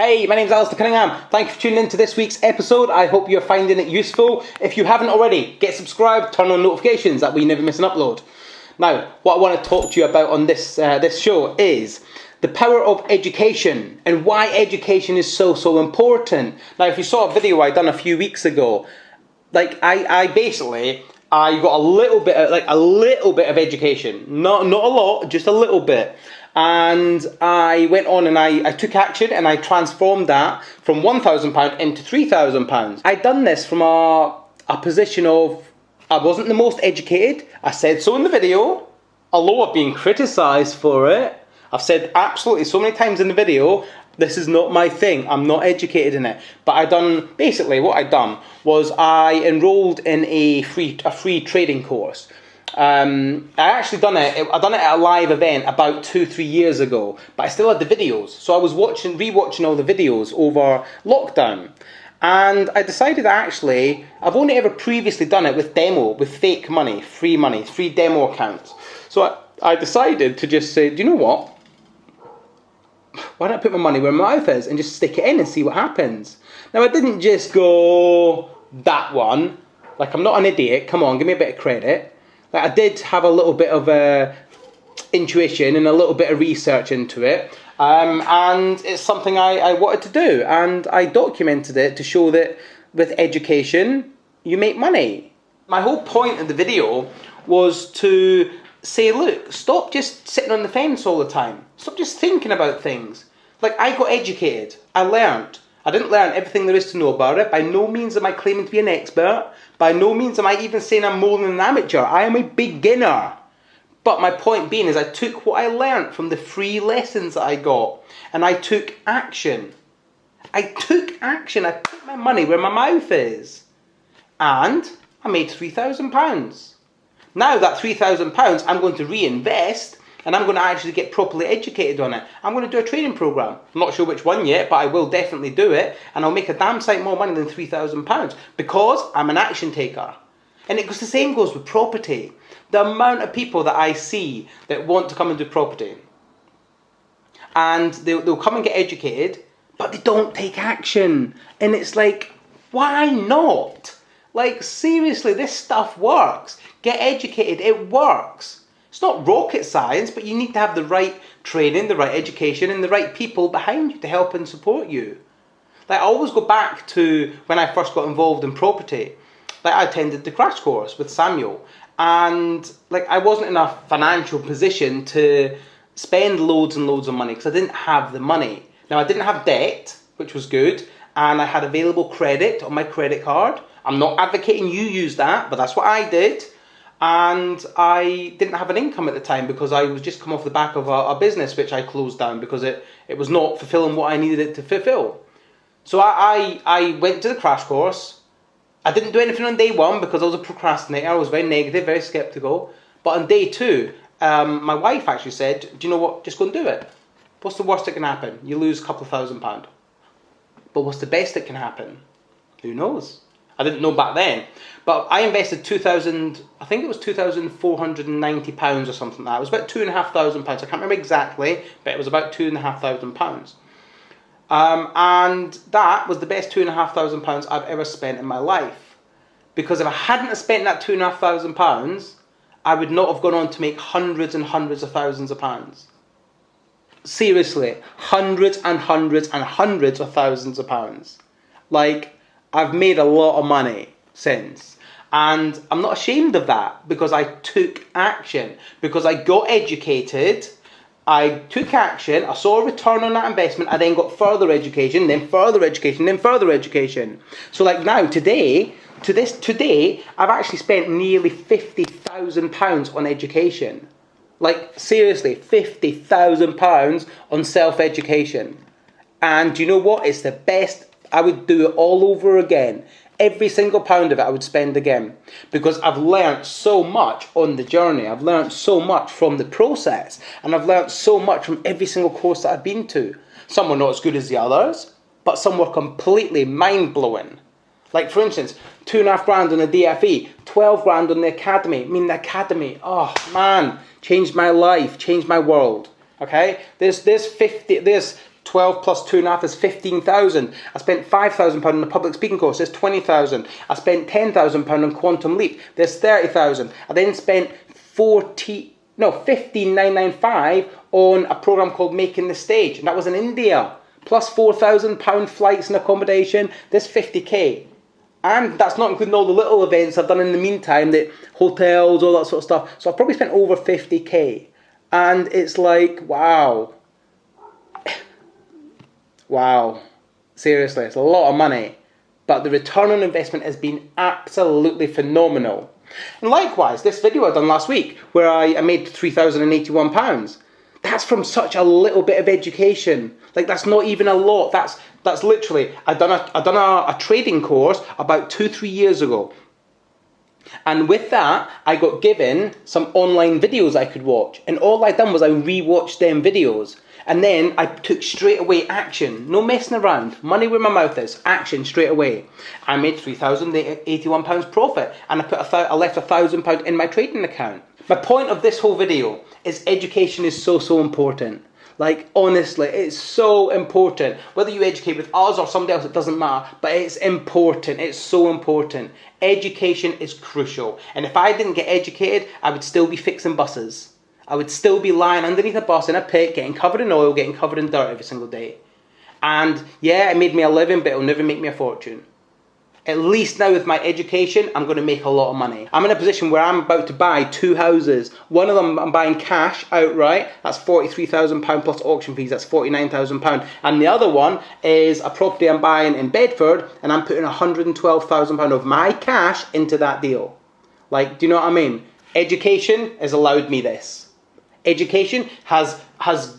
Hey, my name's Alasdair Cunningham. Thank you for tuning in to this week's episode. I hope you're finding it useful. If you haven't already, get subscribed, turn on notifications, that way you never miss an upload. Now, what I want to talk to you about on this show is the power of education and why education is so important. Now, if you saw a video I done a few weeks ago, I got a little bit of education, not a lot, just a little bit. And I went on and I took action and I transformed that from £1,000 into £3,000. I'd done this from a position of, I wasn't the most educated. I said so in the video, although I've been criticised for it. I've said absolutely so many times in the video, this is not my thing. I'm not educated in it. But what I'd done was I enrolled in a free trading course. I actually done it at a live event about 2-3 years ago, but I still had the videos. So I was rewatching all the videos over lockdown. And I decided actually, I've only ever previously done it with fake money, free demo accounts. So I decided to just say, do you know what? Why don't I put my money where my mouth is and just stick it in and see what happens? Now, I didn't just go, that one. Like, I'm not an idiot. Come on, give me a bit of credit. Like, I did have a little bit of intuition and a little bit of research into it. And it's something I wanted to do. And I documented it to show that with education, you make money. My whole point of the video was to say, look, stop just sitting on the fence all the time. Stop just thinking about things. Like, I got educated. I learned. I didn't learn everything there is to know about it. By no means am I claiming to be an expert. By no means am I even saying I'm more than an amateur. I am a beginner. But my point being is I took what I learned from the free lessons that I got and I took action. I put my money where my mouth is. And I made £3,000. Now that £3,000 I'm going to reinvest and I'm going to actually get properly educated on it. I'm going to do a training program. I'm not sure which one yet, but I will definitely do it. And I'll make a damn sight more money than £3,000 because I'm an action taker. And the same goes with property. The amount of people that I see that want to come and do property. And they'll come and get educated, but they don't take action. And it's like, why not? Like, seriously, this stuff works. Get educated, it works. It's not rocket science, but you need to have the right training, the right education, and the right people behind you to help and support you. Like, I always go back to when I first got involved in property. Like, I attended the crash course with Samuel, and like, I wasn't in a financial position to spend loads and loads of money because I didn't have the money. Now, I didn't have debt, which was good, and I had available credit on my credit card. I'm not advocating you use that, but that's what I did. And I didn't have an income at the time because I was just come off the back of a business which I closed down because it was not fulfilling what I needed it to fulfill. So I went to the crash course. I didn't do anything on day one because I was a procrastinator. I was very negative, very skeptical. But on day two, my wife actually said, do you know what, just go and do it. What's the worst that can happen? You lose a couple of £1,000. But what's the best that can happen? Who knows? I didn't know back then. But I invested £2,490 or something like that. It was about £2,500. I can't remember exactly, but it was about £2,500. And that was the best £2,500 I've ever spent in my life. Because if I hadn't spent that £2,500, I would not have gone on to make hundreds and hundreds of thousands of pounds. Seriously, hundreds and hundreds and hundreds of thousands of pounds. Like, I've made a lot of money since. And I'm not ashamed of that because I took action. Because I got educated, I took action, I saw a return on that investment, I then got further education, then further education, then further education. So like now, today, I've actually spent nearly £50,000 on education. Like, seriously, £50,000 on self-education. And do you know what? It's the best. I would do it all over again. Every single pound of it I would spend again. Because I've learnt so much on the journey. I've learnt so much from the process. And I've learnt so much from every single course that I've been to. Some were not as good as the others, but some were completely mind-blowing. Like, for instance, £2,500 on the DFE, 12 grand on the academy. I mean, the academy, oh man, changed my life, changed my world. Okay? There's 12 plus 2.5 is 15,000. I spent £5,000 on the public speaking course, there's 20,000. I spent £10,000 on Quantum Leap, there's 30,000. I then spent 15,995 on a program called Making the Stage, and that was in India. Plus £4,000 flights and accommodation, there's 50k. And that's not including all the little events I've done in the meantime, the hotels, all that sort of stuff. So I've probably spent over 50k. And it's like, wow. Wow. Seriously, it's a lot of money. But the return on investment has been absolutely phenomenal. And likewise, this video I done last week, where I made £3,081. That's from such a little bit of education. Like, that's not even a lot. That's literally, I done a trading course about 2-3 years ago. And with that, I got given some online videos I could watch. And all I done was I rewatched them videos. And then I took straight away action. No messing around. Money where my mouth is. Action straight away. I made £3,081 profit. And I left £1,000 in my trading account. My point of this whole video is education is so important. Like, honestly, it's so important. Whether you educate with us or somebody else, it doesn't matter. But it's important. It's so important. Education is crucial. And if I didn't get educated, I would still be fixing buses. I would still be lying underneath a bus in a pit, getting covered in oil, getting covered in dirt every single day. And yeah, it made me a living, but it'll never make me a fortune. At least now with my education, I'm going to make a lot of money. I'm in a position where I'm about to buy 2 houses. One of them I'm buying cash outright. That's £43,000 plus auction fees. That's £49,000. And the other one is a property I'm buying in Bedford, and I'm putting £112,000 of my cash into that deal. Like, do you know what I mean? Education has allowed me this. Education has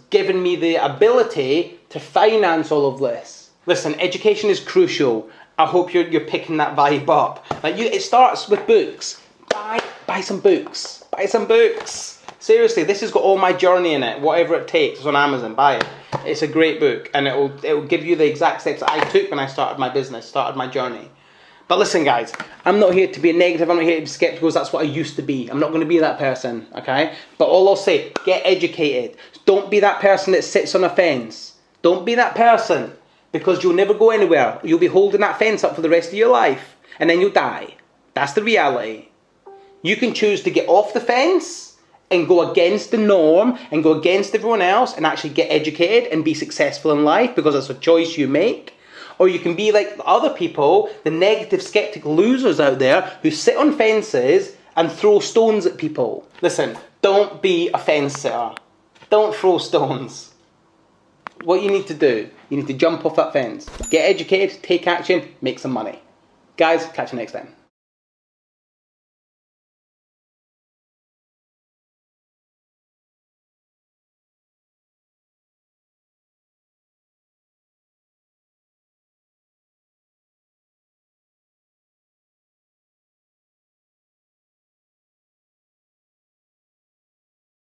given me the ability to finance all of this. Listen, education is crucial. I hope you're picking that vibe up. Like, it starts with books. Buy some books. Buy some books. Seriously, this has got all my journey in it. Whatever it takes. It's on Amazon. Buy it. It's a great book, and it'll give you the exact steps that I took when I started my business, started my journey. But listen, guys, I'm not here to be negative. I'm not here to be skeptical. That's what I used to be. I'm not going to be that person, okay? But all I'll say, get educated. Don't be that person that sits on a fence. Don't be that person, because you'll never go anywhere. You'll be holding that fence up for the rest of your life, and then you'll die. That's the reality. You can choose to get off the fence and go against the norm and go against everyone else and actually get educated and be successful in life, because it's a choice you make. Or you can be like other people, the negative, skeptical losers out there who sit on fences and throw stones at people. Listen, don't be a fence sitter. Don't throw stones. What you need to do, you need to jump off that fence. Get educated, take action, make some money. Guys, catch you next time.